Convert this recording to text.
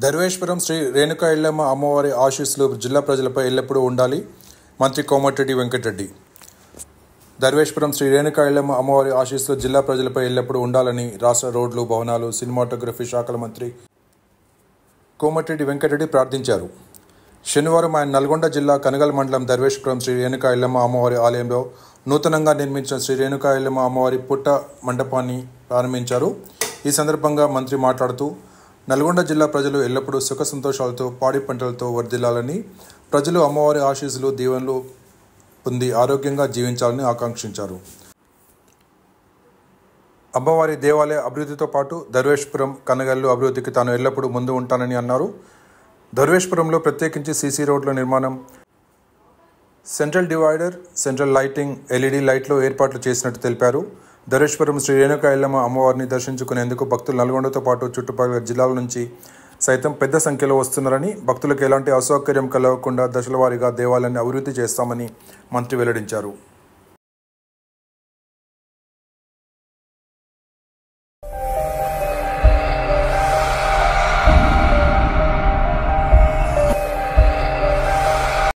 ధర్వేశ్వరం శ్రీ రేణుకా ఎల్లమ్మ అమ్మవారి ఆశీస్సులు జిల్లా ప్రజలపై ఎల్లప్పుడూ ఉండాలి. మంత్రి కోమటిరెడ్డి వెంకటరెడ్డి. ధర్వేశ్వరం శ్రీ రేణుకా ఎల్లమ్మ అమ్మవారి ఆశీస్సులు జిల్లా ప్రజలపై ఎల్లప్పుడూ ఉండాలని రాష్ట్ర రోడ్లు, భవనాలు, సినిమాటోగ్రఫీ శాఖల మంత్రి కోమటిరెడ్డి వెంకటరెడ్డి ప్రార్థించారు. శనివారం ఆయన నల్గొండ జిల్లా కనగల్ మండలం ధర్వేశ్వరం శ్రీ రేణుకా ఎల్లమ్మ అమ్మవారి ఆలయంలో నూతనంగా నిర్మించిన శ్రీ రేణుకా ఎల్లమ్మ అమ్మవారి పుట్ట మండపాన్ని ప్రారంభించారు. ఈ సందర్భంగా మంత్రి మాట్లాడుతూ, నల్గొండ జిల్లా ప్రజలు ఎల్లప్పుడూ సుఖ సంతోషాలతో, పాడి పంటలతో వర్ధిల్లాలని, ప్రజలు అమ్మవారి ఆశీస్సులు, దీవెనలు పొంది ఆరోగ్యంగా జీవించాలని ఆకాంక్షించారు. అమ్మవారి దేవాలయ అభివృద్ధితో పాటు ధర్వేశ్వరం, కనగల్లు అభివృద్ధికి తాను ఎల్లప్పుడూ ముందు ఉంటానని అన్నారు. ధర్వేశ్వరంలో ప్రత్యేకించి సీసీ రోడ్ల నిర్మాణం, central divider, central lighting, LED లైట్లు ఏర్పాట్లు చేసినట్టు తెలిపారు. ధర్వేశ్వరం శ్రీ రేణుకా ఎల్లమ్మ అమ్మవారిని దర్శించుకునేందుకు భక్తులు నల్గొండతో పాటు చుట్టుపక్కల జిల్లాల నుంచి సైతం పెద్ద సంఖ్యలో వస్తున్నారని, భక్తులకు ఎలాంటి అసౌకర్యం కలగకుండా దశల వారీగా దేవాలయాన్ని అభివృద్ధి చేస్తామని మంత్రి వెల్లడించారు.